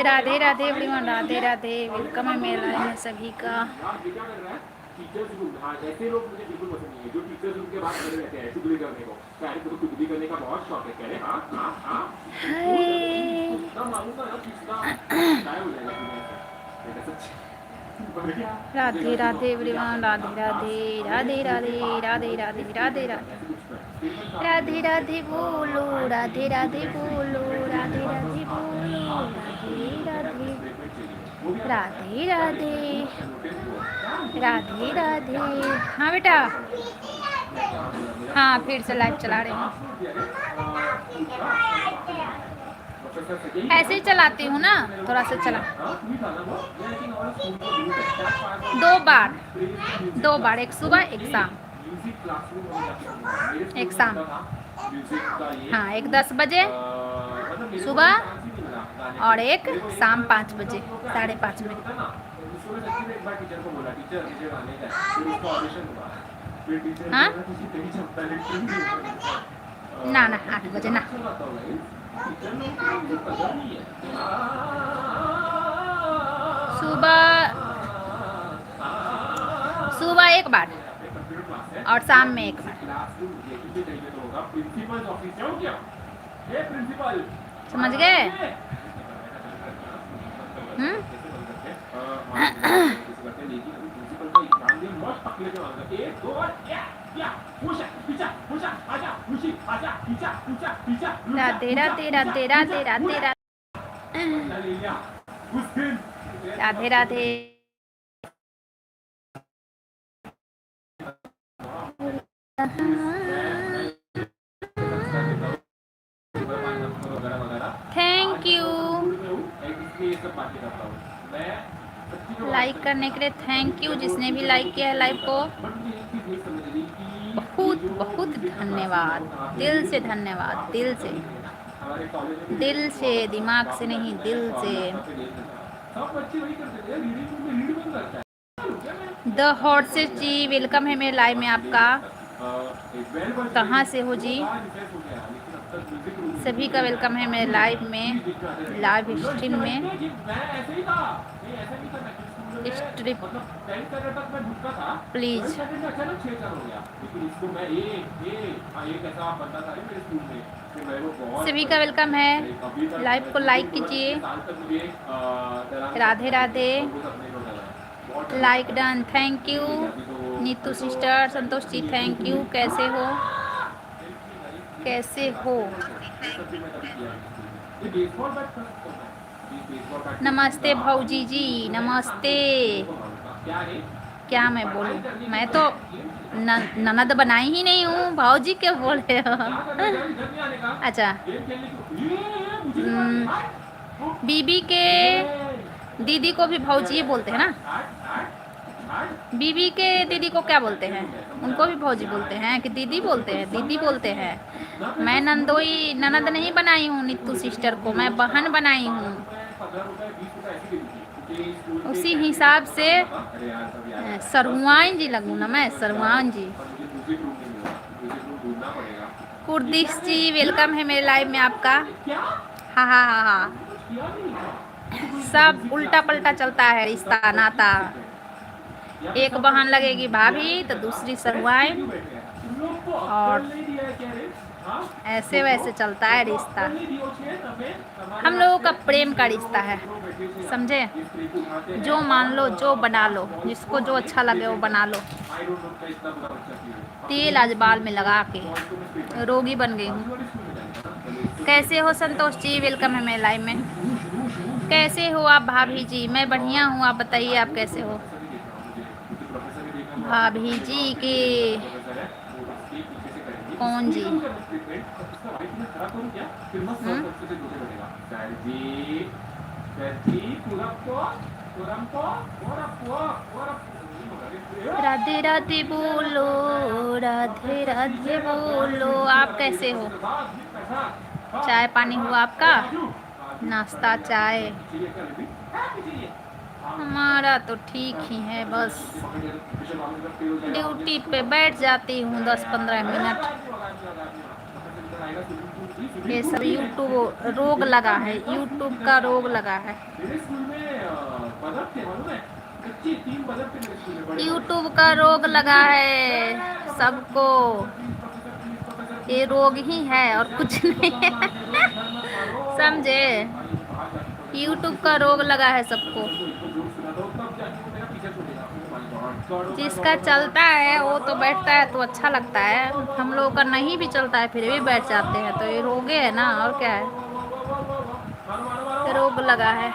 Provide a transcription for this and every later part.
Radhe Radhe everyone, Radhe Radhe, welcome है मेरे live में सभी का। टीचर्स रूम, हाँ ऐसे लोग मुझे बिल्कुल पसंद नहीं है जो टीचर्स रूम के बात कर रहते हैं चुगली करने को। क्या है, तो चुगली करने का बहुत शौक है, कह रहे हाँ हाँ हाँ इतना मारूंगा ना कि इसका गायब हो जाएगा दुनिया से। बेटा सच राधे राधे एवरीवन, राधे राधे, राधे राधे, राधे राधे, राधे राधे, राधे राधे बोलो, राधे राधे बोलो, राधे राधे बोलो, राधे राधे, राधे राधे, राधे राधे। हाँ बेटा, हाँ फिर से लाइव चला रहे हैं। ऐसे ही चलाती हूँ ना, थोड़ा सा चला। 2 बार, एक सुबह एक शाम, एक शाम। हाँ, एक 10 बजे सुबह और एक शाम 5 बजे, 5:30 बजे। हाँ ना ना 8 बजे ना। सुबह एक बार और शाम में एक बार। समझ गए? Radhe Radhe, Radhe Radhe, Radhe Radhe, Radhe Radhe. Thank you like करने के लिए, थैंक यू जिसने भी लाइक किया है लाइव को, बहुत बहुत धन्यवाद, दिल से धन्यवाद, दिल से, दिमाग से नहीं, दिल से। द हॉर्सेस जी, वेलकम है मेरे लाइव में आपका। कहाँ से हो जी? सभी का वेलकम है मेरे लाइव में, लाइव स्ट्रीम में। Strip please. सभी का वेलकम है, लाइव को लाइक कीजिए। Radhe Radhe, like done, thank you Neetu sister, Santosh ji thank you. कैसे हो, कैसे हो? नमस्ते भौजी जी, नमस्ते। क्या मैं बोलूं, मैं तो ननद बनाई ही नहीं हूँ, भौजी क्या बोल रहे हो? अच्छा, बीबी के दीदी को भी भौजी बोलते हैं ना? बीबी के दीदी को क्या बोलते हैं? उनको भी भौजी बोलते हैं कि दीदी बोलते हैं? दीदी बोलते हैं। मैं नंदोई ननद नहीं बनाई हूँ नीतू सिस्टर को, मैं बहन बनाई हूँ। उसी हिसाब से सरहुआन जी लगूँ ना मैं, सरहुआन जी। कुर्दिश जी वेलकम है मेरे लाइव में आपका। हाँ हाँ हाँ हाँ, सब उल्टा पल्टा चलता है रिश्ता नाता। एक बहन लगेगी भाभी तो दूसरी सरहुआन, और ऐसे वैसे चलता है रिश्ता। हम लोगों का प्रेम का रिश्ता है, समझे? जो मान लो, जो बना लो, जिसको जो अच्छा लगे वो बना लो। तेल आज बाल में लगा के रोगी बन गई हूँ। कैसे हो संतोष जी, वेलकम है मेरे लाइव में। कैसे हो आप भाभी जी? मैं बढ़िया हूँ, आप बताइए आप कैसे हो? भाभी जी के कौन जी? राधे राधे बोलो, राधे राधे बोलो। आप कैसे हो? चाय पानी हुआ आपका? नाश्ता चाय? हमारा तो ठीक ही है, बस ड्यूटी पे बैठ जाती हूँ 10-15 मिनट, ये सब यूट्यूब रोग लगा है, यूट्यूब का रोग लगा है। मेरे स्कूल में बल्ब थे मालूम है, कच्चे 3 बल्ब थे मेरे स्कूल में, बड़े यूट्यूब का रोग लगा है सबको, ये रोग ही है और कुछ नहीं है। समझे, यूट्यूब का रोग लगा है सबको। जिसका चलता है वो तो बैठता है तो अच्छा लगता है, हम लोगों का नहीं भी चलता है फिर भी बैठ जाते हैं, तो ये रोगे है ना, और क्या है, ये रोग लगा है।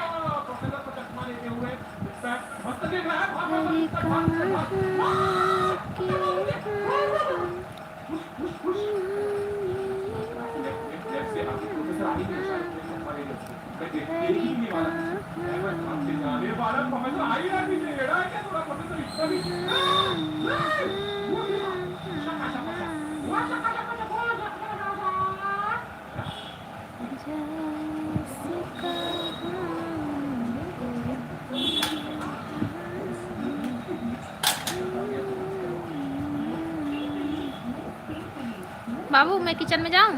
बाबू मैं किचन में जाऊं?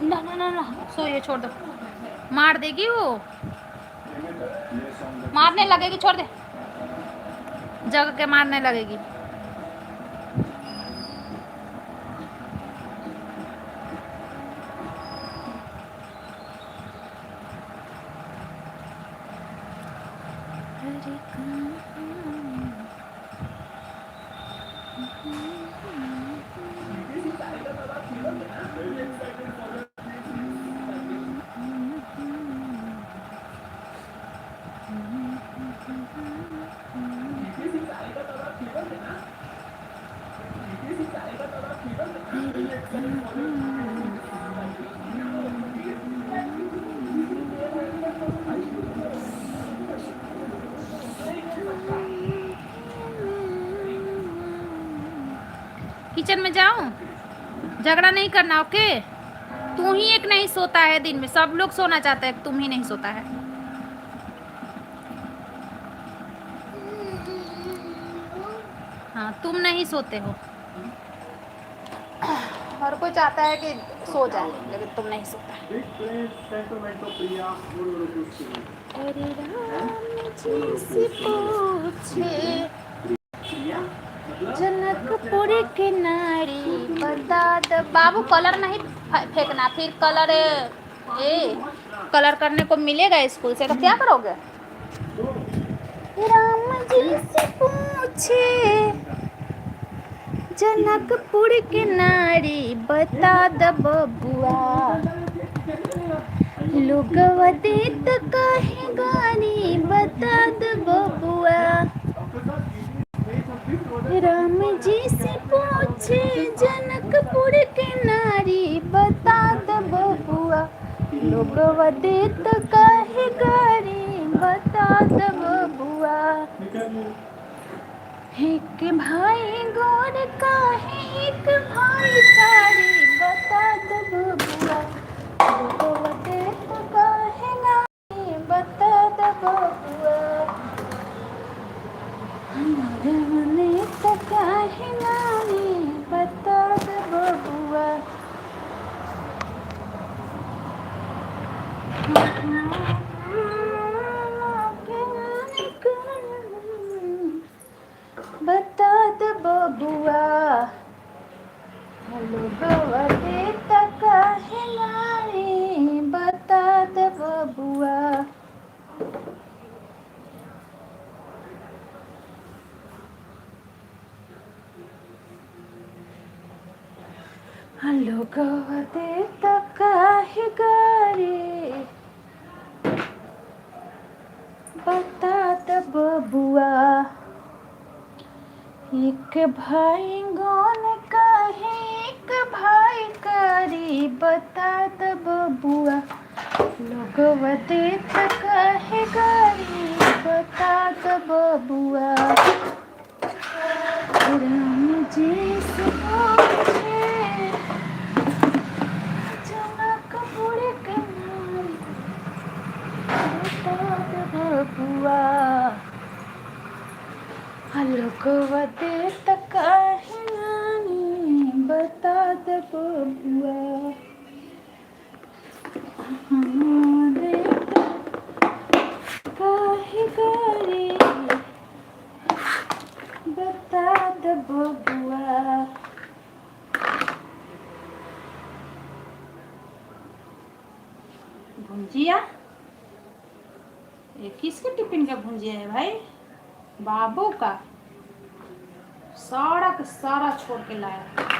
ना ना ना ना, सो ये छोड़ दो, मार देगी वो, मारने लगेगी, छोड़ दे, जग के मारने लगेगी। किचन में जाऊं? झगड़ा नहीं करना, ओके? तू ही एक नहीं सोता है दिन में, सब लोग सोना चाहते हैं, तुम ही नहीं सोता है। हाँ तुम नहीं सोते हो, हर कोई चाहता है कि सो जाए, लेकिन तुम नहीं सोता है। अरे राम जी से पूछे जनकपुर की नारी बता द। बाबू कलर नहीं फेंकना, फिर कलर कलर करने को मिलेगा स्कूल से, तो क्या करोगे? राम जी से पूछे जनकपुर की नारी बता द बबुआ, लोगवा देत काहे गारी बता द बबुआ। राम जी से पूछे जनकपुर की नारी बता द बबुआ, लोगवा देत काहे गारी बता द बबुआ। एक भाई गौर काहे एक भाई कारी बता द बबुआ, लोगवा देत काहे गारी बता द बबुआ। हमारे मने तो काहे गारी बता द बबुआ। बता द बबुआ, लोगवा देत काहे गारी बता द बबुआ। लोगवा देत काहे गारी बता द बबुआ। एक भाई गौन काहे एक भाई कारी बता द बबुआ, लोगवा देत काहे गारी बता द बबुआ। राम जी से पूछे जनकपुर की नारी बता द बबुआ, लोगवा देत काहे गारी बता दे बबुआ हमारे काहे करे बता दे बबुआ। भुंजिया ये किसके टिफिन का भुंजिया है भाई? बाबू का। सारा का सारा छोड़ के लाया।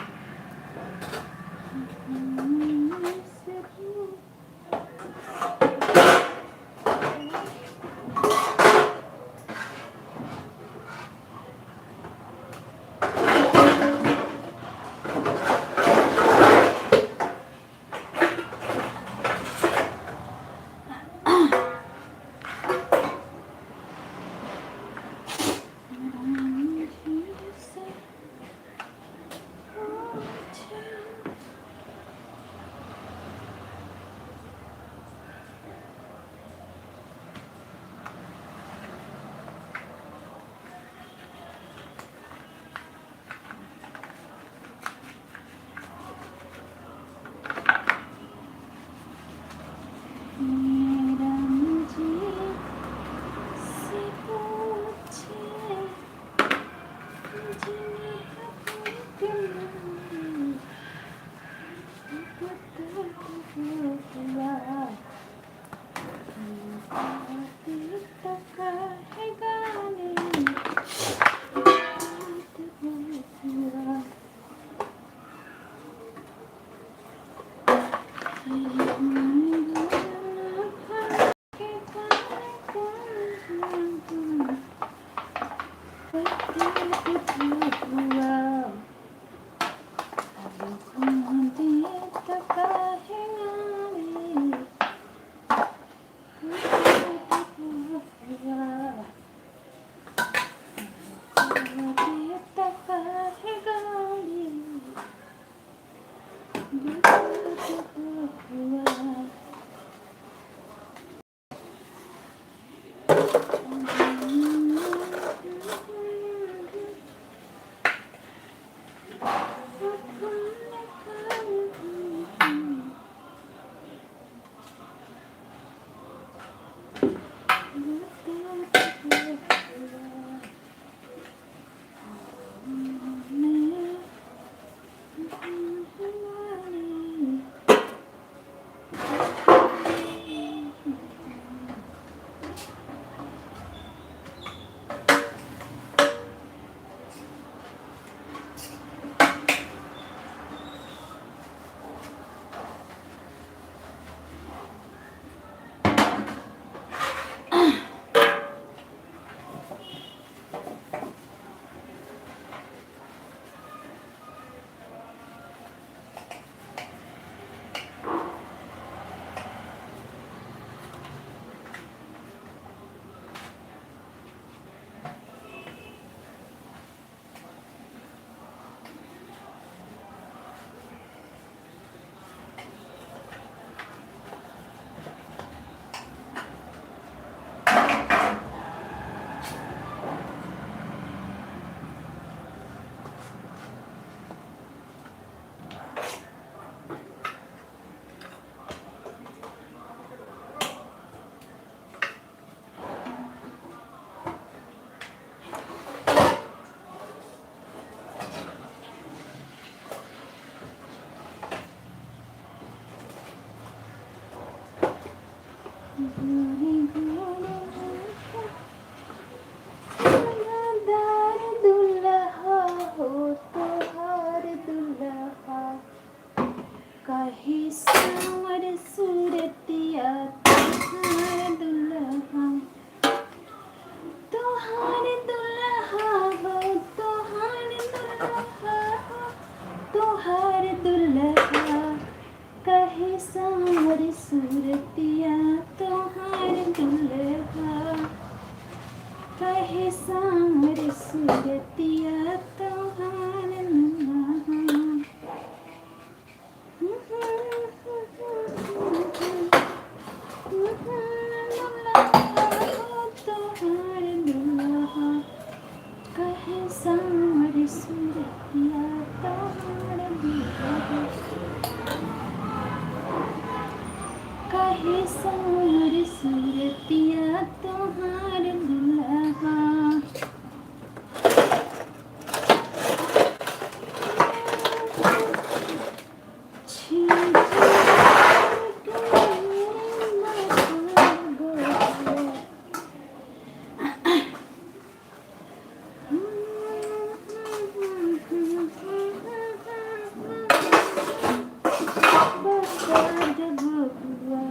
बता दे बबुआ,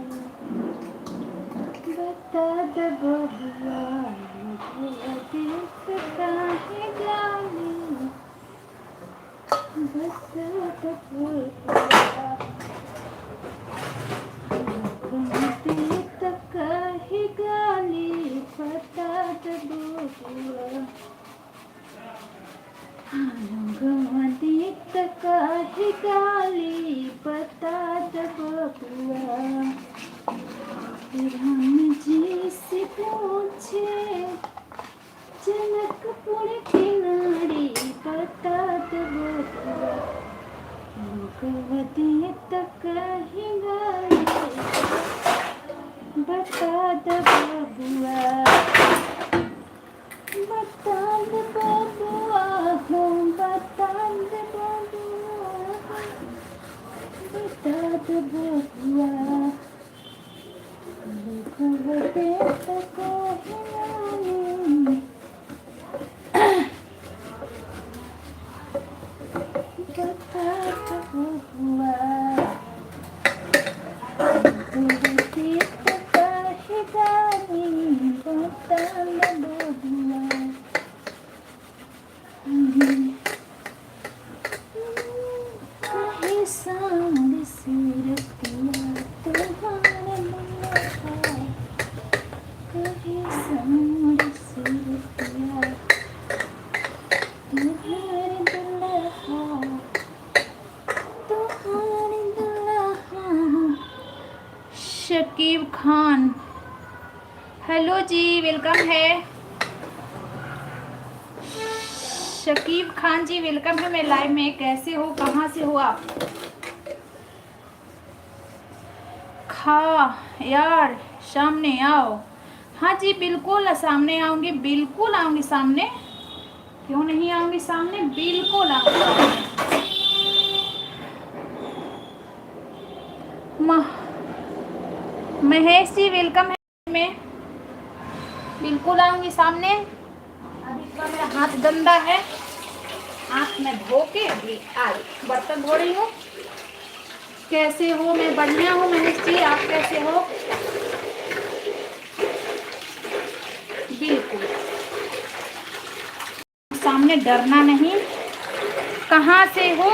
बता दे बबुआ, मुझे देख काहे जाने, बता दे बबुआ, देख काहे गाली, बता दे बबुआ, देख काहे गाली, बता दे बबुआ। राम जी से पूछे जनकपुर की नारी, बता दे बबुआ, देख काहे गाली, बता दे बबुआ, बता दे बबुआ, बता दे बबुआ, बता दे बबुआ, देख काहे गाली, बता दे बबुआ, देख काहे गाली, बता दे बबुआ। कहीं सांड सूरतिया तुम्हारे मुल्ला, कहीं सांड सूरतिया तुम्हारे दुल्हा, तुम्हारे दुल्हा। शकीब खान, हेलो जी, वेलकम है। शकीब खान जी वेलकम है मेरे लाइव में। कैसे हो, कहाँ से हो आप? खा यार, सामने आओ। हाँ जी बिल्कुल सामने आऊंगी, बिल्कुल आऊंगी सामने, क्यों नहीं आऊंगी सामने, बिल्कुल आऊंगी। महेश जी वेलकम है मैं, बिल्कुल आऊंगी सामने। अभी का मेरा हाथ गंदा है, हाथ में धो के अभी आई, बर्तन धो रही हूँ। कैसे हो? मैं बढ़िया हूँ महेश जी, आप कैसे हो? बिल्कुल सामने, डरना नहीं। कहाँ से हो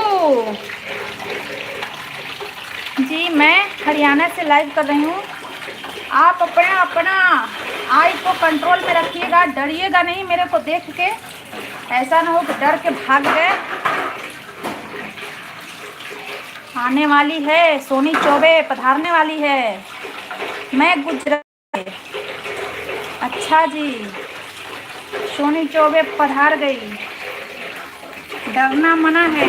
जी? मैं हरियाणा से लाइव कर रही हूँ। आप अपना आई को कंट्रोल में रखिएगा, डरिएगा नहीं मेरे को देख के, ऐसा ना हो कि डर के भाग गए। आने वाली है सोनी चौबे, पधारने वाली है। मैं गुजरात, अच्छा जी, सोनी चौबे पधार गई। डरना मना है,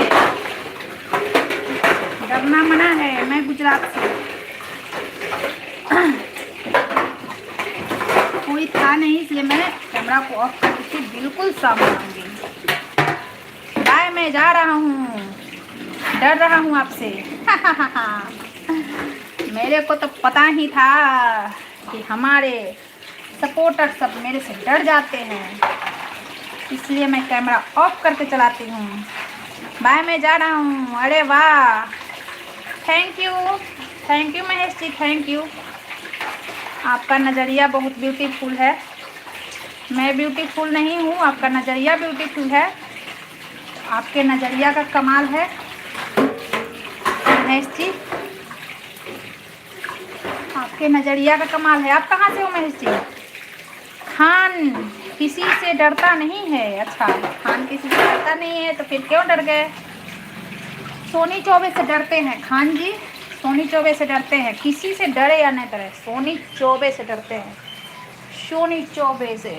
डरना मना है। मैं गुजरात से, कोई था नहीं इसलिए मैं कैमरा को ऑफ करके बिल्कुल सामने आऊंगी। बाय, मैं जा रहा हूँ, डर रहा हूँ आपसे। मेरे को तो पता ही था कि हमारे सपोर्टर सब मेरे से डर जाते हैं, इसलिए मैं कैमरा ऑफ करके चलाती हूँ। बाय, मैं जा रहा हूँ। अरे वाह, thank you Mahesh ji, thank you. आपका नज़रिया बहुत ब्यूटीफुल है। मैं ब्यूटीफुल नहीं हूँ, आपका नज़रिया ब्यूटीफुल है। आपके नज़रिया का कमाल है महेश जी, आपके नज़रिया का कमाल है। आप कहाँ से हो महेश जी? खान किसी से डरता नहीं है। अच्छा, खान किसी से डरता नहीं है तो फिर क्यों डर गए? सोनी चौबे से डरते हैं खान जी, सोनी चौबे से डरते हैं। किसी से डरे या नहीं डरे, सोनी चौबे से डरते हैं, सोनी चौबे से।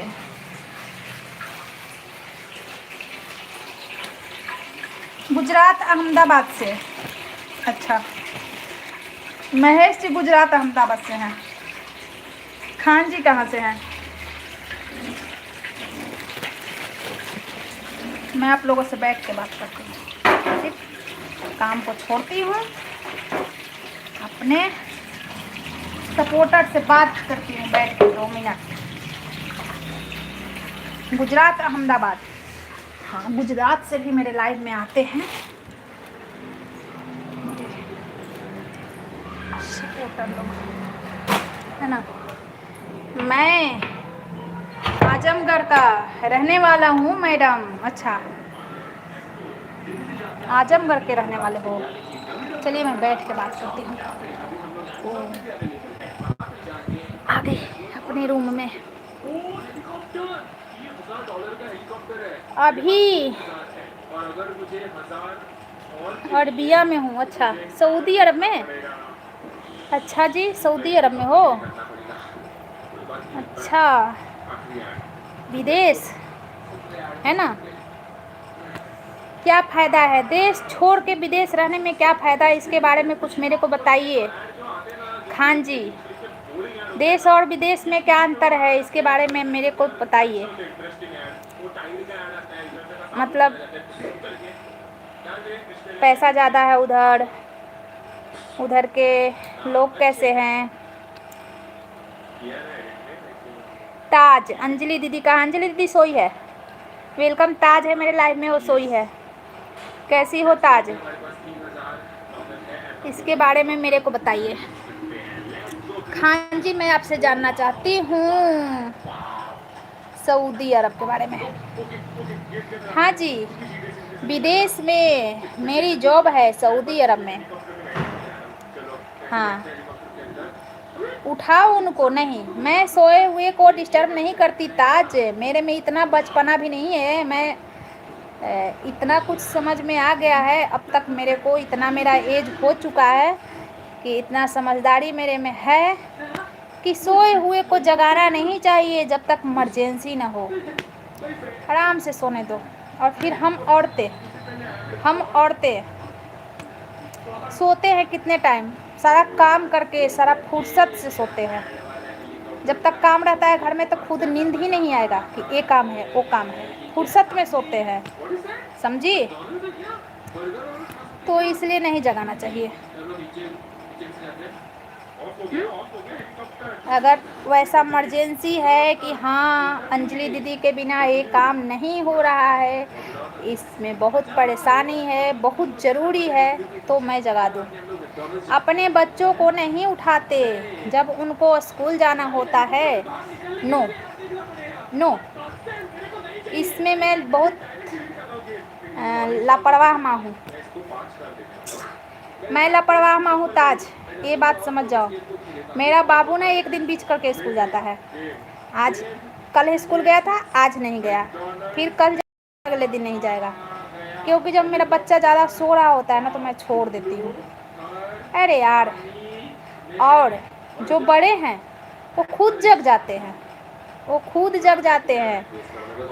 गुजरात अहमदाबाद से। अच्छा, महेश जी गुजरात अहमदाबाद से हैं। खान जी कहाँ से हैं? मैं आप लोगों से बैठ के बात करती हूँ, ठीक? काम को छोड़ती हूँ, अपने सपोर्टर से बात करती हूँ बैठ के 2 मिनट। गुजरात अहमदाबाद, हाँ गुजरात से भी मेरे लाइव में आते हैं। होटल लोग, है ना। मैं आजमगढ़ का रहने वाला हूँ मैडम। अच्छा, आजमगढ़ के रहने वाले हो। चलिए मैं बैठ के बात करती हूँ। आ गई अपने रूम में। अभी अरबिया में हूँ। अच्छा, सऊदी अरब में। अच्छा जी, सऊदी अरब में हो। अच्छा, विदेश है ना। क्या फ़ायदा है देश छोड़ के विदेश रहने में? क्या फ़ायदा है, इसके बारे में कुछ मेरे को बताइए खान जी। देश और विदेश में क्या अंतर है, इसके बारे में मेरे को बताइए। मतलब पैसा ज़्यादा है उधर, उधर के लोग कैसे हैं? ताज, अंजलि दीदी का, अंजलि दीदी सोई है। वेलकम, ताज है मेरे लाइफ में, वो सोई है। कैसी हो ताज, इसके बारे में मेरे को बताइए। खान जी, मैं आपसे जानना चाहती हूँ सऊदी अरब के बारे में। हाँ जी, विदेश में मेरी जॉब है सऊदी अरब में। हाँ, उठाओ उनको। नहीं, मैं सोए हुए को डिस्टर्ब नहीं करती ताज। मेरे में इतना बचपना भी नहीं है। मैं इतना कुछ समझ में आ गया है अब तक मेरे को, इतना मेरा एज हो चुका है कि इतना समझदारी मेरे में है कि सोए हुए को जगाना नहीं चाहिए जब तक इमरजेंसी ना हो। आराम से सोने दो। और फिर हम औरतें सोते हैं कितने टाइम? सारा काम करके, सारा फुर्सत से सोते हैं। जब तक काम रहता है घर में तो खुद नींद ही नहीं आएगा कि ये काम है वो काम है। फुर्सत में सोते हैं, समझी। तो इसलिए नहीं जगाना चाहिए। अगर वैसा इमरजेंसी है कि हाँ अंजलि दीदी के बिना ये काम नहीं हो रहा है, इसमें बहुत परेशानी है, बहुत ज़रूरी है, तो मैं जगा दूँ। अपने बच्चों को नहीं उठाते जब उनको स्कूल जाना होता है। नो नो, इसमें मैं बहुत लापरवाह माँ हूँ। मैं लापरवाह माँ हूँ ताज, ये बात समझ जाओ। मेरा बाबू ना एक दिन बीच करके स्कूल जाता है। आज कल स्कूल गया था, आज नहीं गया, फिर कल अगले दिन नहीं जाएगा, क्योंकि जब मेरा बच्चा ज़्यादा सो रहा होता है ना तो मैं छोड़ देती हूँ। अरे यार, और जो बड़े हैं वो खुद जग जाते हैं, वो खुद जग जाते हैं।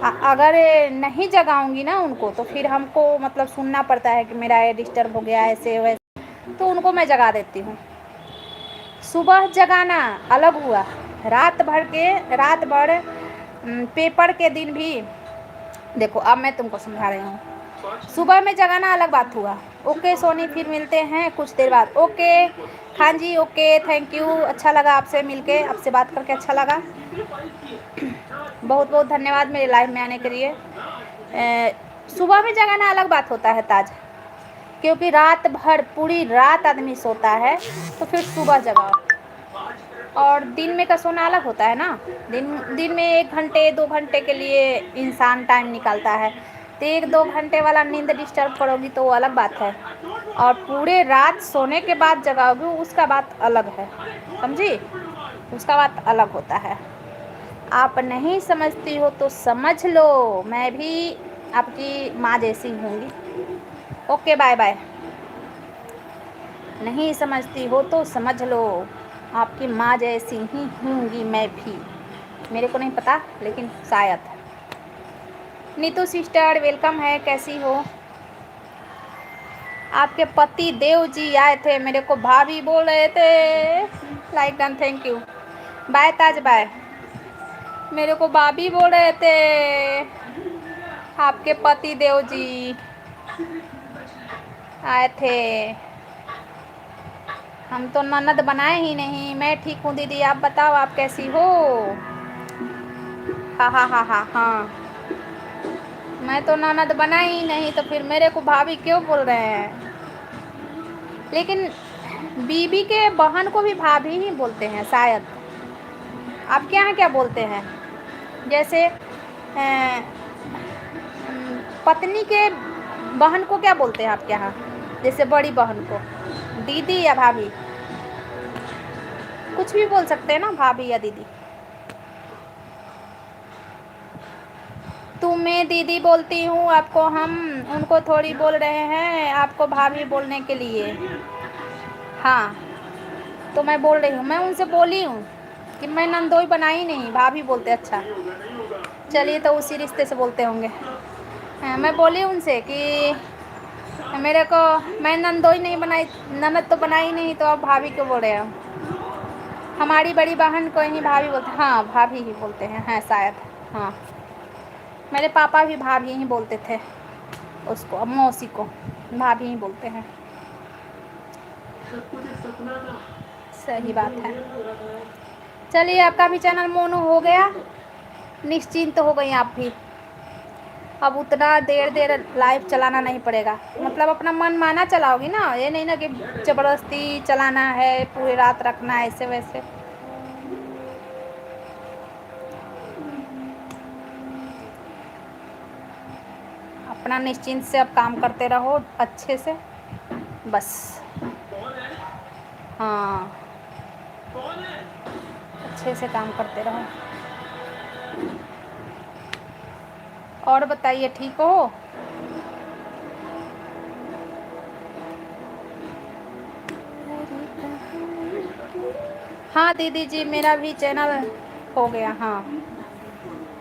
अगर नहीं जगाऊंगी ना उनको तो फिर हमको मतलब सुनना पड़ता है कि मेरा ये डिस्टर्ब हो गया, ऐसे वैसे, तो उनको मैं जगा देती हूँ। सुबह जगाना अलग हुआ, रात भर पेपर के दिन भी देखो। अब मैं तुमको समझा रही हूँ। सुबह में जगाना अलग बात हुआ। ओके सोनी, फिर मिलते हैं कुछ देर बाद। Okay Khan ji, okay, thank you. अच्छा लगा आपसे मिलके, आपसे बात करके अच्छा लगा। बहुत बहुत धन्यवाद मेरे लाइव में आने के लिए। सुबह में जगाना अलग बात होता है ताज, क्योंकि रात भर पूरी रात आदमी सोता है तो फिर सुबह जगाओ। और दिन में का सोना अलग होता है ना। दिन में 1 घंटे 2 घंटे के लिए इंसान टाइम निकालता है, तो 1-2 घंटे वाला नींद डिस्टर्ब करोगी तो वो अलग बात है। और पूरे रात सोने के बाद जगाओगी, उसका बात अलग है, समझी। उसका बात अलग होता है। आप नहीं समझती हो तो समझ लो, मैं भी आपकी माँ जैसी होंगी। Okay, bye bye. नहीं समझती हो तो समझ लो, आपकी माँ जैसी ही होंगी मैं भी। मेरे को नहीं पता, लेकिन शायद। नीतू सिस्टर वेलकम है, कैसी हो? आपके पति देव जी आए थे, मेरे को भाभी बोल रहे थे। Like done, thank you. Bye Taj, bye. मेरे को भाभी बोल रहे थे, आपके पति देव जी आए थे। हम तो ननद बनाए ही नहीं। मैं ठीक हूँ दीदी, आप बताओ आप कैसी हो? हाँ हाँ हाँ हाँ हाँ, मैं तो ननद बनाई ही नहीं, तो फिर मेरे को भाभी क्यों बोल रहे हैं? लेकिन बीबी के बहन को भी भाभी ही बोलते हैं शायद। आपके यहाँ क्या बोलते हैं? जैसे पत्नी के बहन को क्या बोलते हैं आपके यहाँ? जैसे बड़ी बहन को दीदी या भाभी, कुछ भी बोल सकते हैं ना, भाभी या दीदी। तुम्हें दीदी बोलती हूँ आपको, हम उनको थोड़ी बोल रहे हैं आपको भाभी बोलने के लिए। हाँ, तो मैं बोल रही हूँ, मैं उनसे बोली हूँ कि मैं नंदोई बनाई नहीं, भाभी बोलते। अच्छा चलिए, तो उसी रिश्ते से बोलते होंगे। हाँ, मैं बोली उनसे कि मेरे को, मैं नंदोई नहीं बनाई, ननद तो बनाई नहीं, तो अब भाभी क्यों बोल रहे हो? हमारी बड़ी बहन को ही भाभी बोलते हैं। हाँ, भाभी ही बोलते हैं, हाँ शायद। हाँ, मेरे पापा भी भाभी ही बोलते थे उसको, अब मौसी को भाभी ही बोलते हैं। सही बात है। चलिए, आपका भी चैनल मोनो हो गया, निश्चिंत हो गई आप भी। अब उतना देर लाइव चलाना नहीं पड़ेगा, मतलब अपना मन माना चलाओगी ना, ये नहीं ना कि ज़बरदस्ती चलाना है, पूरी रात रखना है ऐसे वैसे। अपना निश्चिंत से अब काम करते रहो अच्छे से, बस। हाँ, अच्छे से काम करते रहो। और बताइए, ठीक हो? हाँ दीदी जी, मेरा भी चैनल हो गया। हाँ,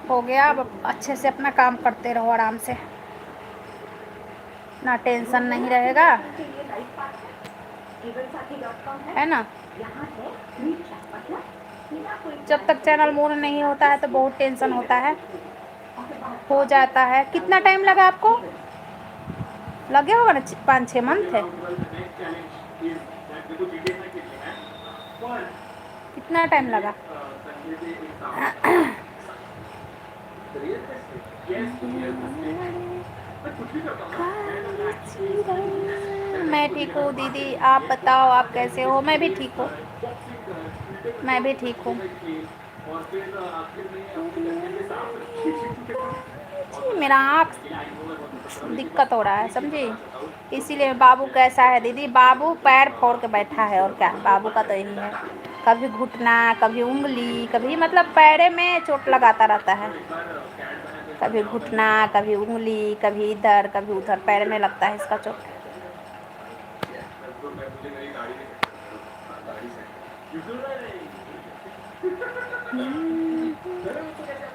हो गया। अब अच्छे से अपना काम करते रहो आराम से, ना टेंशन नहीं रहेगा, है ना। जब तक चैनल मून नहीं होता है तो बहुत टेंशन होता है, हो जाता है। कितना टाइम लगा आपको? लगे होगा ना 5-6 मंथ है। कितना टाइम लगा? मैं ठीक हूँ दीदी, आप बताओ आप कैसे हो? मैं भी ठीक हूँ, मैं भी ठीक हूँ। मेरा आँख दिक्कत हो रहा है, समझी, इसीलिए। बाबू कैसा है दीदी? बाबू पैर फोड़ के बैठा है, और क्या, बाबू का तो यही है, कभी घुटना, कभी उंगली, कभी मतलब पैरे में चोट लगाता रहता है, कभी घुटना, कभी उंगली, कभी इधर कभी उधर, पैर में लगता है इसका चोट।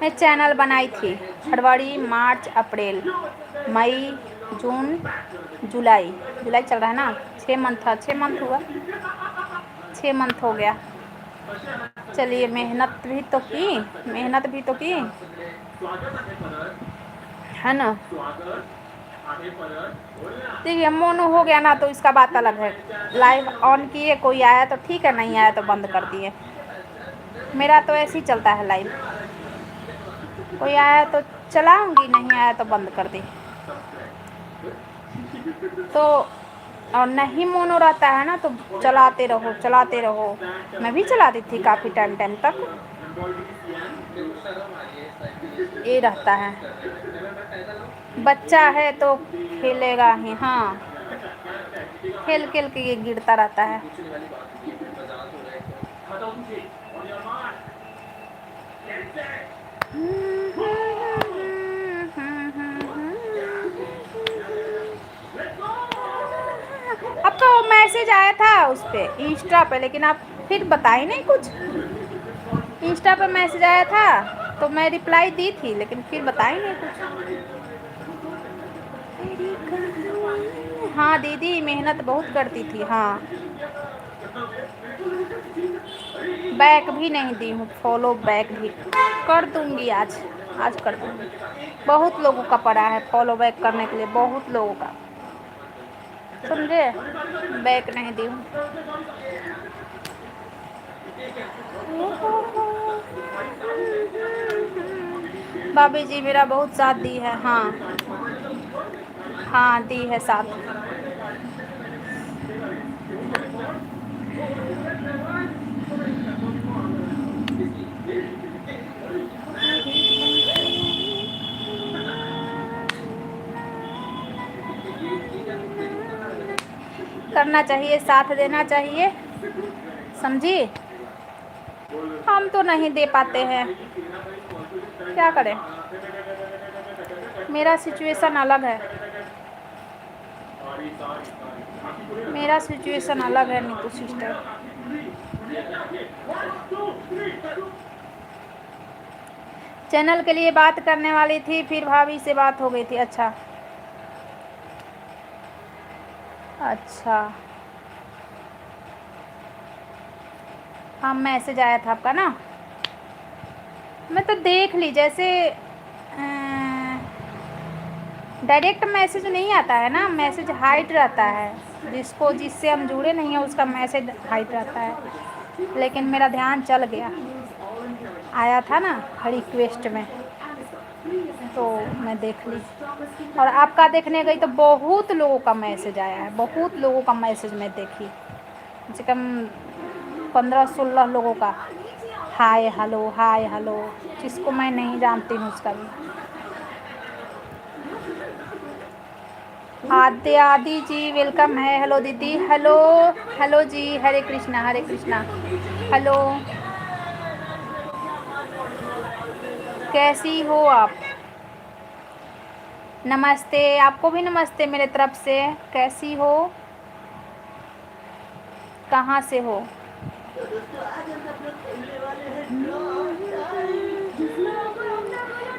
मैं चैनल बनाई थी फरवरी, मार्च, अप्रैल, मई, जून, जुलाई चल रहा है ना, 6 मंथ था, 6 मंथ हुआ, 6 मंथ हो गया। चलिए, मेहनत भी तो की, है ना। देखिए, मोनो हो गया ना तो इसका बात अलग है। लाइव ऑन किए, कोई आया तो ठीक है, नहीं आया तो बंद कर दिए। मेरा तो ऐसे ही चलता है लाइव, कोई आया तो चलाऊंगी, नहीं आया तो बंद कर दी। तो और नहीं मोनो रहता है ना तो चलाते रहो। मैं भी चलाती थी काफ़ी टाइम तक, ये रहता है। बच्चा है तो खेलेगा ही, हाँ, खेल के ये गिरता रहता है। आपका वो मैसेज आया था उस पर इंस्टा पे, लेकिन आप फिर बताए नहीं कुछ। इंस्टा पे मैसेज आया था तो मैं रिप्लाई दी थी, लेकिन फिर बताए नहीं कुछ। हाँ दीदी, मेहनत बहुत करती थी। हाँ, बैक भी नहीं दी हूँ, फॉलो बैक भी कर दूंगी, आज कर दूंगी। बहुत लोगों का पड़ा है फॉलो बैक करने के लिए, बहुत लोगों का, समझे। बैक नहीं दी हूँ। भाभी जी मेरा बहुत साथ दी है। हाँ, हाँ दी है साथ। करना चाहिए, साथ देना चाहिए, समझी। हम तो नहीं दे पाते हैं, क्या करें, मेरा सिचुएशन अलग है, मेरा सिचुएशन अलग है नीतू सिस्टर। चैनल के लिए बात करने वाली थी, फिर भाभी से बात हो गई थी। अच्छा अच्छा, हाँ मैसेज आया था आपका ना, मैं तो देख ली। जैसे डायरेक्ट मैसेज नहीं आता है ना, मैसेज हाइड रहता है, जिससे हम जुड़े नहीं हैं उसका मैसेज हाइड रहता है। लेकिन मेरा ध्यान चल गया, आया था ना रिक्वेस्ट में, तो मैं देख ली। और आपका देखने गई तो बहुत लोगों का मैसेज आया है, बहुत लोगों का मैसेज मैं देखी, कम से कम 15-16 लोगों का हाय हेलो, जिसको मैं नहीं जानती हूँ उसका भी। आदि जी वेलकम है। हेलो दीदी, हेलो हेलो जी, हरे कृष्णा हरे कृष्णा। हेलो, कैसी हो आप? नमस्ते, आपको भी नमस्ते मेरे तरफ से। कैसी हो, कहाँ से हो?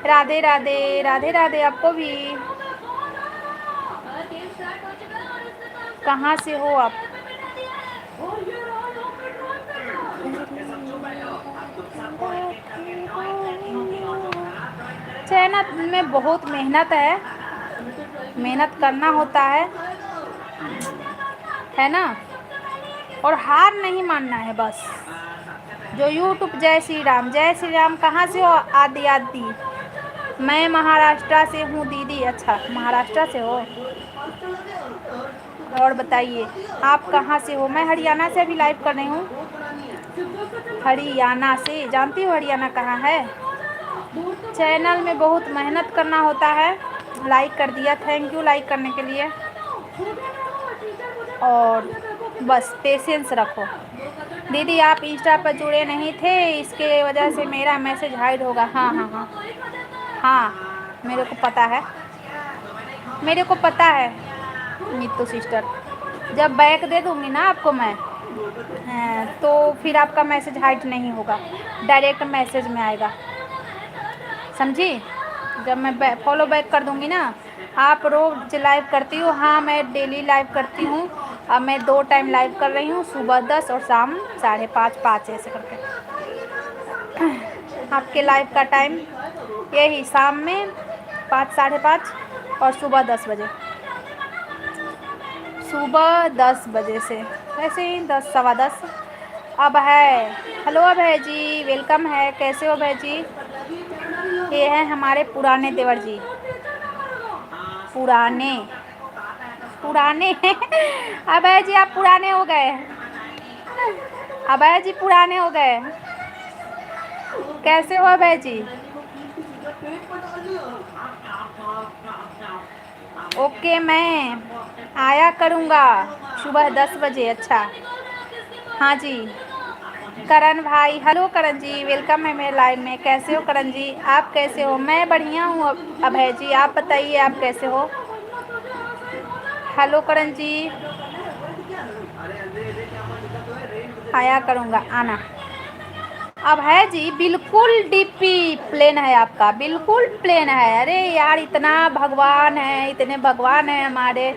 राधे राधे, राधे राधे आपको भी। कहाँ से हो आप? चैनल में बहुत मेहनत है, मेहनत करना होता है ना, और हार नहीं मानना है बस। जो यूट्यूब जय श्री राम, जय श्री राम। कहाँ से हो? आदि, मैं महाराष्ट्र से हूँ दीदी। अच्छा, महाराष्ट्र से हो, और बताइए आप कहाँ से हो? मैं हरियाणा से अभी लाइव कर रही हूँ, हरियाणा से। जानती हो हरियाणा कहाँ है? चैनल में बहुत मेहनत करना होता है। लाइक कर दिया, थैंक यू लाइक करने के लिए। और बस पेशेंस रखो। दीदी आप इंस्टा पर जुड़े नहीं थे, इसके वजह से मेरा मैसेज हाइड होगा। हाँ हाँ हाँ हाँ, मेरे को पता है, मेरे को पता है नीतू सिस्टर। जब बैक दे दूँगी ना आपको मैं, तो फिर आपका मैसेज हाइड नहीं होगा, डायरेक्ट मैसेज में आएगा, समझी। जब मैं फॉलो बैक कर दूँगी ना। आप रोज़ लाइव करती हो? हाँ मैं डेली लाइव करती हूँ। अब मैं 2 टाइम लाइव कर रही हूँ, सुबह 10 और शाम 5:30 ऐसे करके। आपके लाइव का टाइम यही, शाम में 5-5:30 और सुबह 10 बजे, सुबह 10 बजे से, ऐसे ही 10-10:15। अब है, हेलो अभय जी वेलकम है। कैसे हो अभय जी? ये हैं हमारे पुराने देवर जी, पुराने पुराने अभय जी आप पुराने हो गए, अभय जी पुराने हो गए। कैसे हो अभय जी? ओके, मैं आया करूँगा सुबह 10 बजे। अच्छा हाँ जी। करण भाई, हेलो करण जी वेलकम है मेरे लाइव में। कैसे हो करण जी? आप कैसे हो? मैं बढ़िया हूँ अभय जी, आप बताइए आप कैसे हो? हेलो करण जी, आया करूँगा, आना। अब है जी, बिल्कुल डीपी प्लेन है आपका, बिल्कुल प्लेन है। अरे यार इतना भगवान है, इतने भगवान हैं हमारे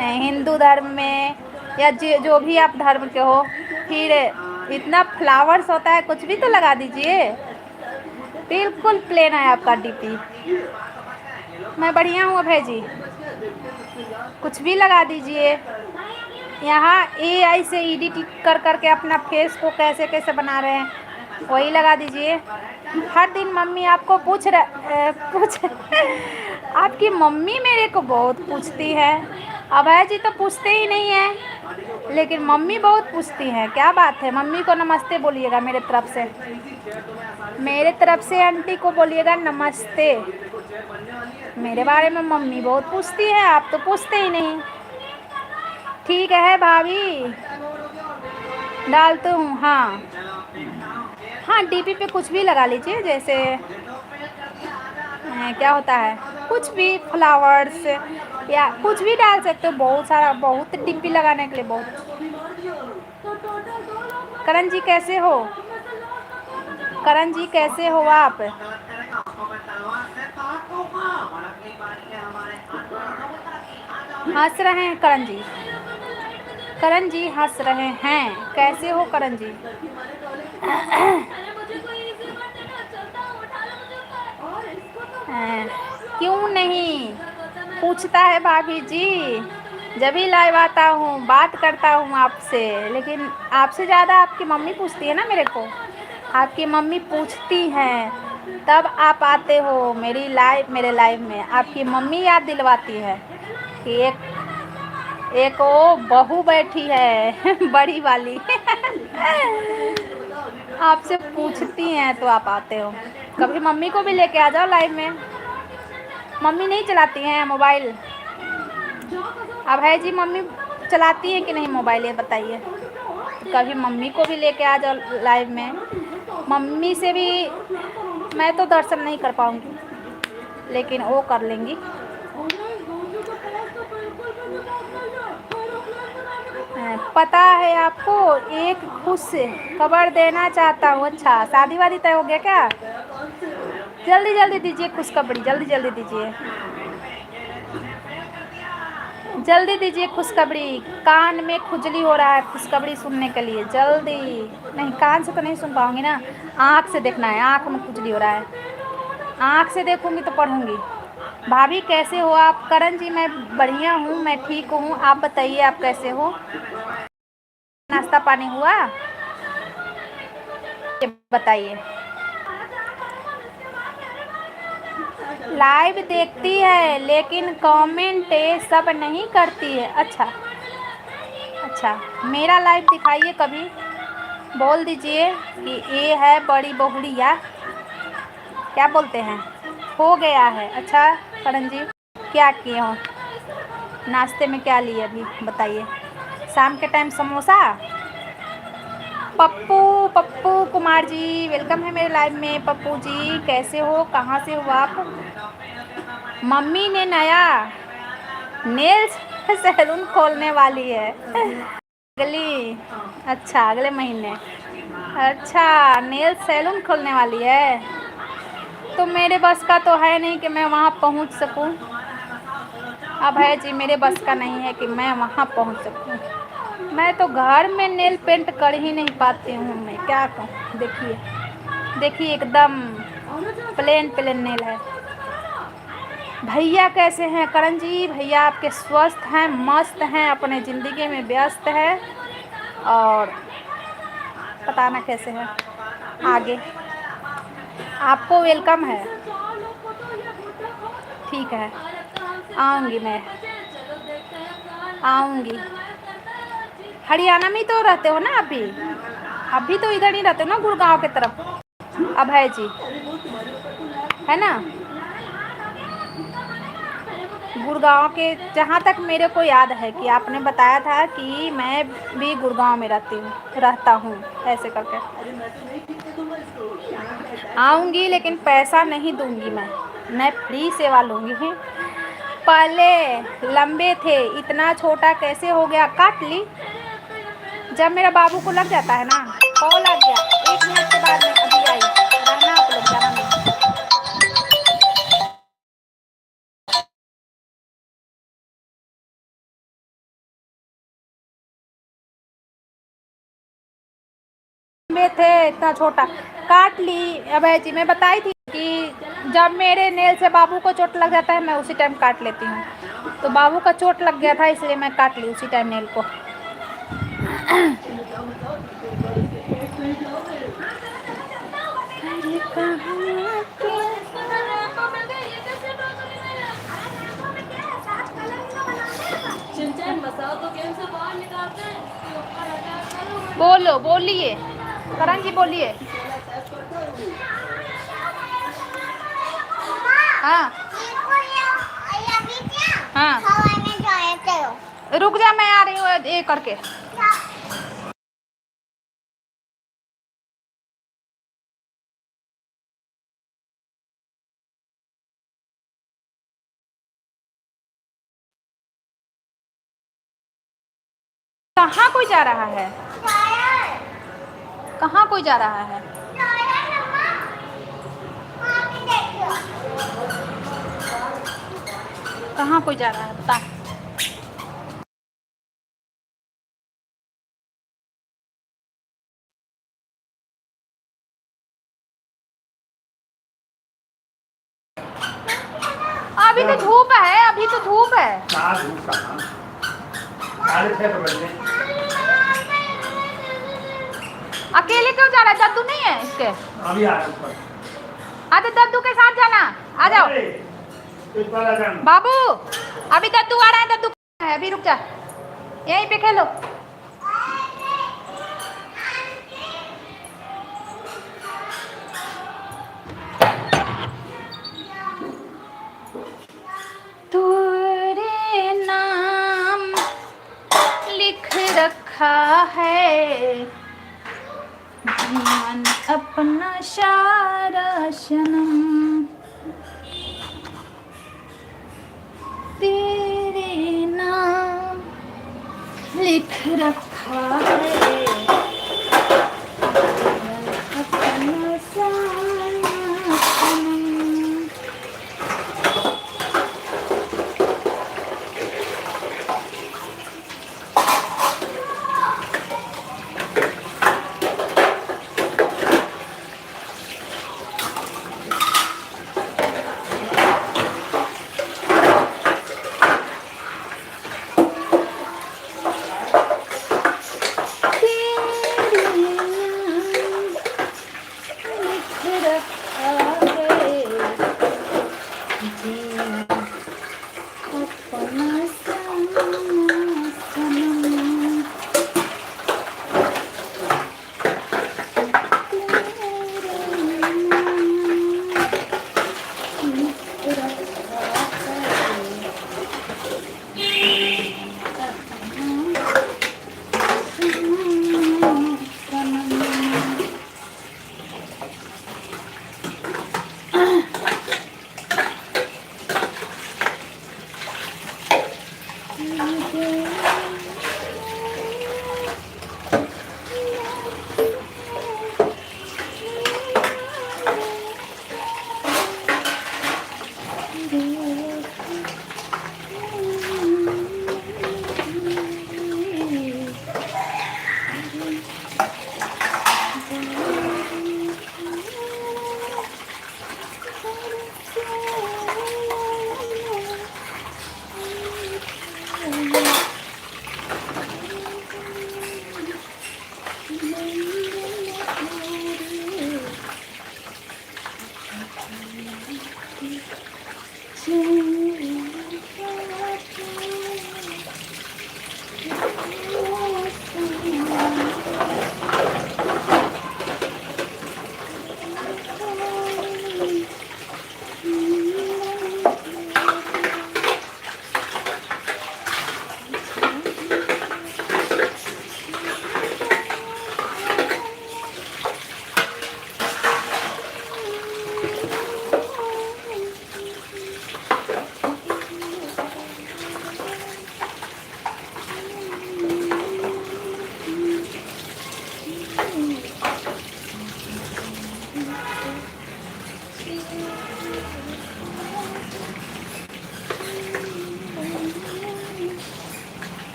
हिंदू धर्म में, या जो भी आप धर्म के हो, फिर इतना फ्लावर्स होता है, कुछ भी तो लगा दीजिए। बिल्कुल प्लेन है आपका डीपी। मैं बढ़िया हूँ अभय जी, कुछ भी लगा दीजिए। यहाँ AI से एडिट कर करके अपना फेस को कैसे कैसे बना रहे हैं, वही लगा दीजिए। हर दिन मम्मी आपको पूछ आपकी मम्मी मेरे को बहुत पूछती है। अभय जी तो पूछते ही नहीं है, लेकिन मम्मी बहुत पूछती हैं। क्या बात है? मम्मी को नमस्ते बोलिएगा मेरे तरफ से, मेरे तरफ से आंटी को बोलिएगा नमस्ते। मेरे बारे में मम्मी बहुत पूछती है, आप तो पूछते ही नहीं। ठीक है भाभी, डालती हूँ। हाँ हाँ, डीपी पे कुछ भी लगा लीजिए, जैसे क्या होता है, कुछ भी फ्लावर्स या कुछ भी डाल सकते हो। बहुत सारा, बहुत डीपी लगाने के लिए बहुत। करण जी कैसे हो? करण जी कैसे हो आप? हंस रहे हैं करण जी, करण जी हंस रहे हैं। कैसे हो करण जी? क्यों नहीं पूछता है भाभी जी, जब भी लाइव आता हूँ बात करता हूँ आपसे, लेकिन आपसे ज़्यादा आपकी मम्मी पूछती है ना मेरे को। आपकी मम्मी पूछती हैं तब आप आते हो मेरे लाइव में। आपकी मम्मी याद दिलवाती है कि एक वो बहू बैठी है बड़ी वाली आपसे पूछती हैं तो आप आते हो। कभी मम्मी को भी लेके आ जाओ लाइव में। मम्मी नहीं चलाती हैं मोबाइल? अब है जी, मम्मी चलाती हैं कि नहीं मोबाइल, ये बताइए। तो कभी मम्मी को भी लेके आ जाओ लाइव में। मम्मी से भी मैं तो दर्शन नहीं कर पाऊँगी, लेकिन वो कर लेंगी। पता है आपको, एक खुश खबर देना चाहता हूँ। अच्छा, शादी वादी तय हो गया क्या? जल्दी जल्दी दीजिए खुशखबरी, जल्दी जल्दी दीजिए, जल्दी दीजिए खुशखबरी। कान में खुजली हो रहा है खुशखबरी सुनने के लिए। जल्दी। नहीं, कान से तो नहीं सुन पाऊँगी ना, आँख से देखना है। आँख में खुजली हो रहा है, आँख से देखूँगी तो पढ़ूँगी। भाभी कैसे हो आप? करण जी मैं बढ़िया हूँ, मैं ठीक हूँ। आप बताइए आप कैसे हो? नाश्ता पानी हुआ? ये बताइए। लाइव देखती है लेकिन कमेंट सब नहीं करती है। अच्छा अच्छा, मेरा लाइव दिखाइए कभी, बोल दीजिए कि ये है बड़ी बहुड़िया, क्या बोलते हैं, हो गया है। अच्छा करण जी, क्या किए हो नाश्ते में, क्या लिए अभी बताइए? शाम के टाइम समोसा। पप्पू पप्पू कुमार जी वेलकम है मेरे लाइव में। पप्पू जी कैसे हो, कहाँ से हो आप? मम्मी ने नया नेल्स सैलून खोलने वाली है अगली, अच्छा अगले महीने। अच्छा, नेल सैलून खोलने वाली है, तो मेरे बस का तो है नहीं कि मैं वहाँ पहुँच सकूँ। अब है जी, मेरे बस का नहीं है कि मैं वहाँ पहुँच सकूँ। मैं तो घर में नेल पेंट कर ही नहीं पाती हूँ, मैं क्या कहूँ। देखिए देखिए, एकदम प्लेन प्लेन नेल है। भैया कैसे हैं करण जी? भैया आपके स्वस्थ हैं, मस्त हैं, अपने ज़िंदगी में व्यस्त है, और पता ना कैसे है आगे। आपको वेलकम है। ठीक है, आऊँगी, मैं आऊँगी। हरियाणा में ही तो रहते हो ना अभी तो इधर नहीं रहते हो ना, गुड़गांव की तरफ। अब है जी, है ना, गुड़गांव के, जहाँ तक मेरे को याद है कि आपने बताया था कि मैं भी गुड़गांव में रहता हूँ ऐसे करके। आऊँगी लेकिन पैसा नहीं दूँगी, मैं फ्री सेवा लूँगी। पहले लंबे थे, इतना छोटा कैसे हो गया? काट ली। जब मेरा बाबू को लग जाता है ना, कॉल आ गया, 1 मिनट के बाद मैं अभी आई, रहना आप लोग, जाना नहीं। में थे इतना छोटा, काट ली। अब है जी, मैं बताई थी कि जब मेरे नेल से बाबू को चोट लग जाता है मैं उसी टाइम काट लेती हूँ, तो बाबू का चोट लग गया था इसलिए मैं काट ली उसी टाइम नेल को। बोलो, बोलिए करण जी, बोलिए। हाँ हाँ, रुक जा, मैं आ रही हूँ ये करके। कहाँ कोई जा रहा है? कहाँ कोई जा रहा है? कहाँ कोई जा रहा है बता। अभी तो धूप है, अभी तो धूप है। धूप कहाँ? 6:30 बजे। अकेले क्यों जा रहा है? दद्दू नहीं है इसके? अभी आ रहा हूँ ऊपर। हाँ तो दद्दू के साथ जाना, आ जाओ। बाबू अभी दद्दू आ रहा है, दद्दू है, अभी रुक जा, यहीं पे खेलो। तेरे नाम लिख रखा है जीवन अपना सारा सनम, तेरे नाम लिख रखा है अपना सारा सनम।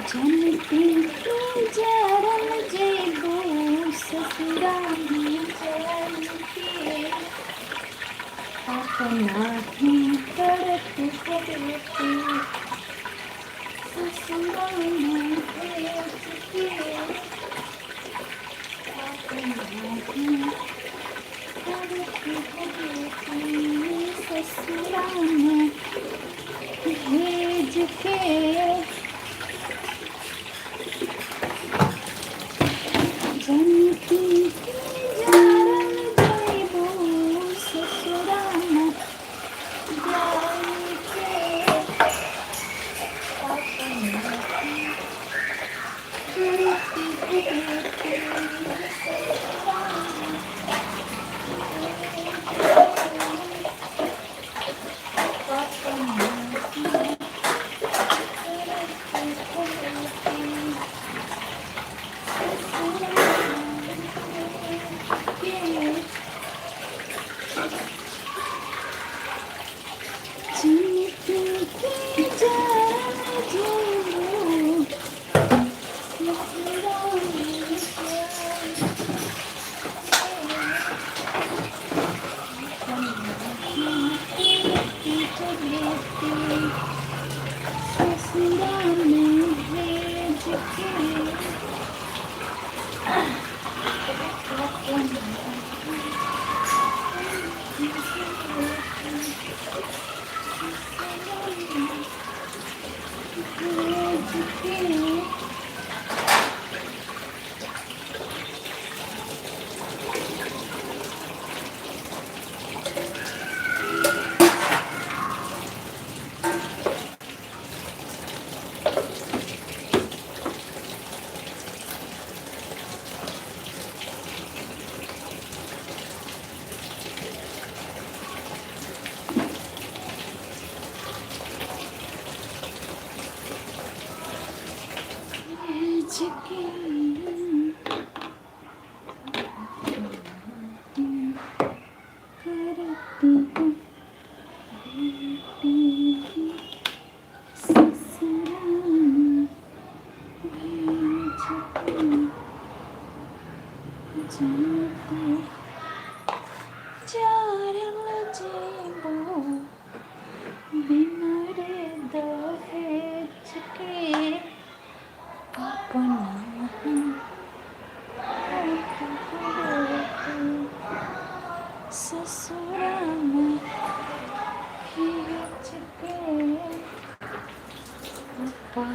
जनती की जरल जेबू ससुराल के अपना ही करत करती ससुराल भेज के अपना ही करत करती ससुराल भेज के जनती की जरल जेबू ससुराल जाई के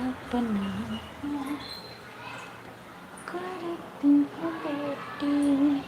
अपना करती करती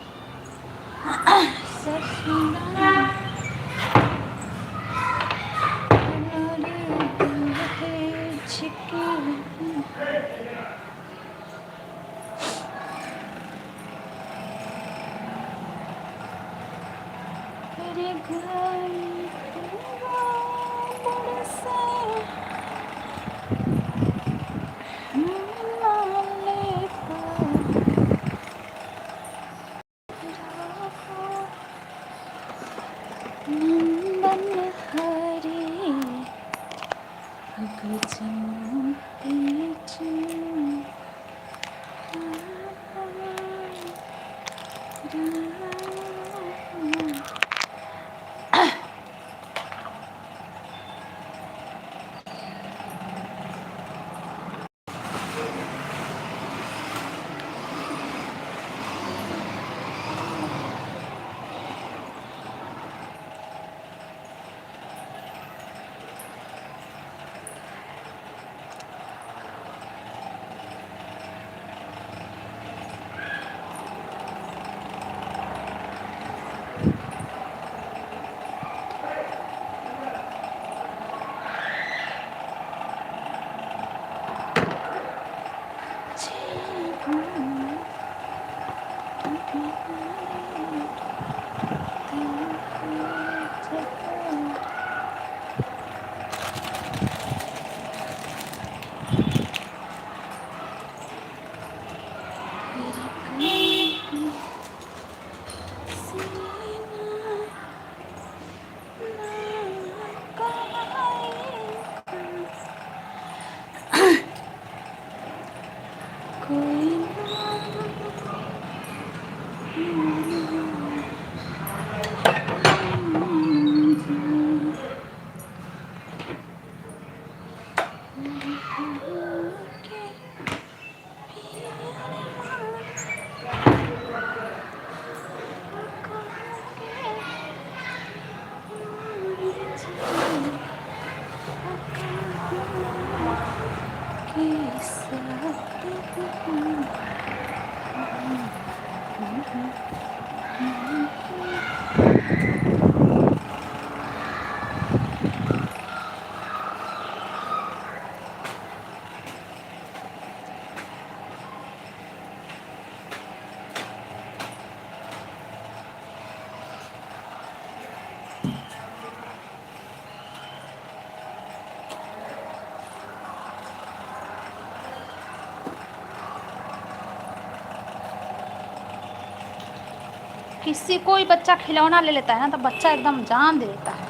किसी कोई बच्चा खिलौना ले लेता है ना तो बच्चा एकदम जान दे देता है,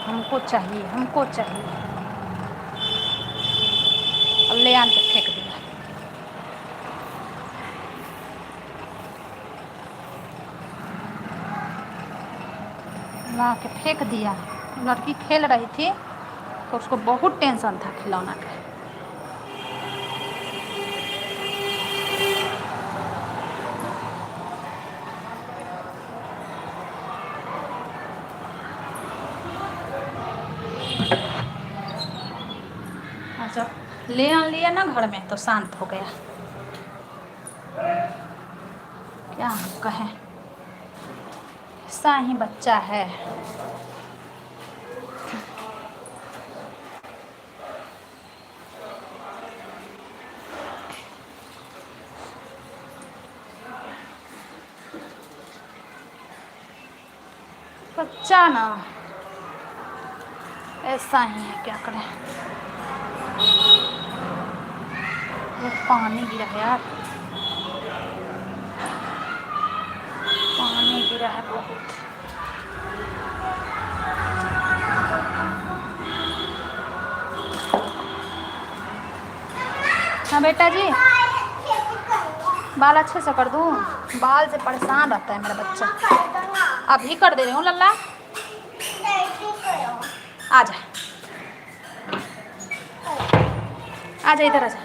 हमको चाहिए हमको चाहिए। अब ले आन के फेंक दिया। ला के फेंक दिया। लड़की खेल रही थी तो उसको बहुत टेंशन था खिलौना का। अच्छा ले आन लिया ना घर में तो शांत हो गया। क्या हम कहें, ऐसा ही बच्चा है। बच्चा ना ऐसा ही है, क्या करें। ये पानी गिरा है यार, पानी गिरा है बहुत। हाँ बेटा जी, बाल अच्छे से कर दूँ, बाल से परेशान रहता है मेरा बच्चा। अभी कर दे रही हूँ लल्ला, आ जा आ जा इधर आ जा।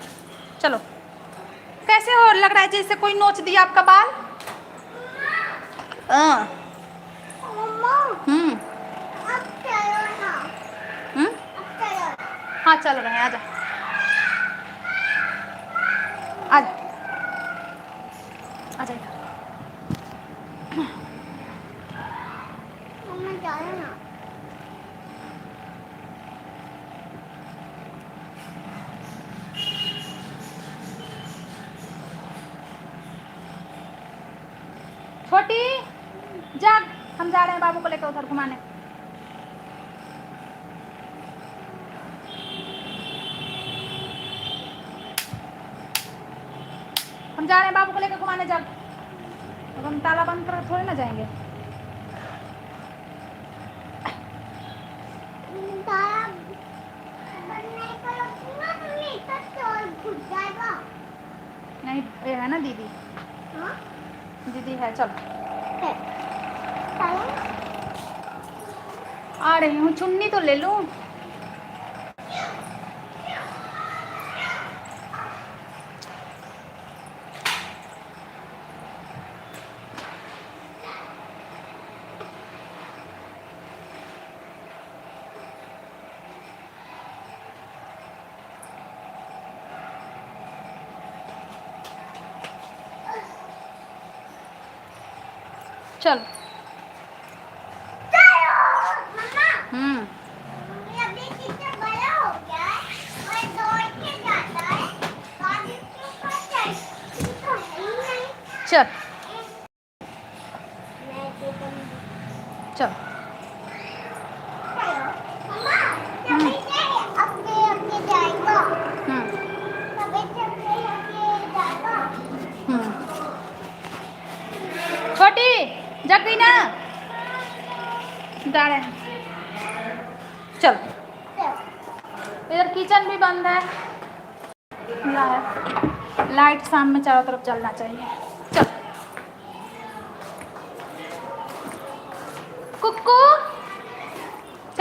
चलो, कैसे हो, लग रहा है जैसे कोई नोच दिया आपका बाल। हाँ हाँ चल रहे हैं, आ जा आ जा आ जा इधर। छोटी जाग, हम जा रहे हैं बाबू को लेकर उधर घुमाने। हम जा रहे हैं बाबू को लेकर घुमाने, जाग। अब हम ताला बंद कर थोड़ी ना जाएंगे। नहीं ये है ना दीदी, दीदी है, चलो आ रही हूँ। चुन्नी तो ले लूँ। चलो चल चल। छोटी जग गई ना, जा रहे हैं। चल, इधर किचन भी बंद है, लाइट शाम में चारों तरफ जलना चाहिए। चल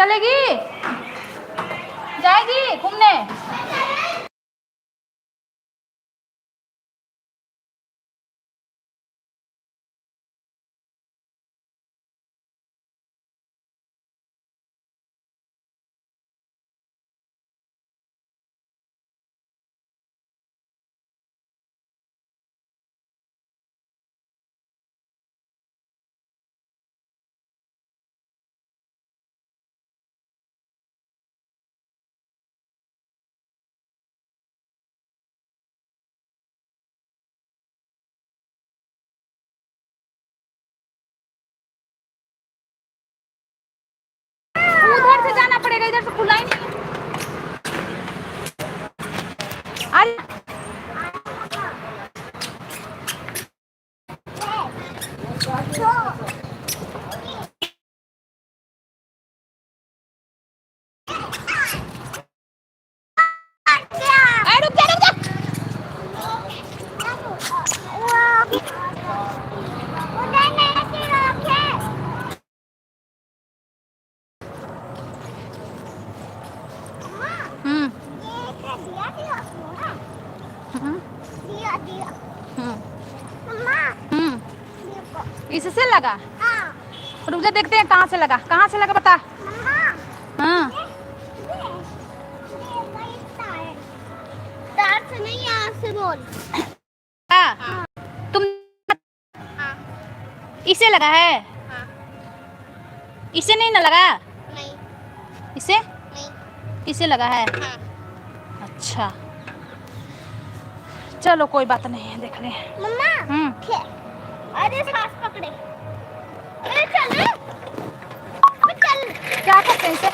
चलेगी, जाएगी घूमने। उधर से जाना पड़ेगा, इधर से खुला ही नहीं है। अरे रुक जा, रुक जा। इससे लगा? रुक जा, देखते हैं कहाँ से लगा, कहाँ से लगा बता। हाँ तार से नहीं, यहाँ से बोल। तुम हाँ। इसे लगा है? हाँ। इसे नहीं ना लगा? नहीं इसे नहीं। इसे लगा है? हाँ। अच्छा चलो कोई बात नहीं है, देख ले। मम्मा अरे सांस पकड़े, अरे चल चल। क्या करते हैं इसे?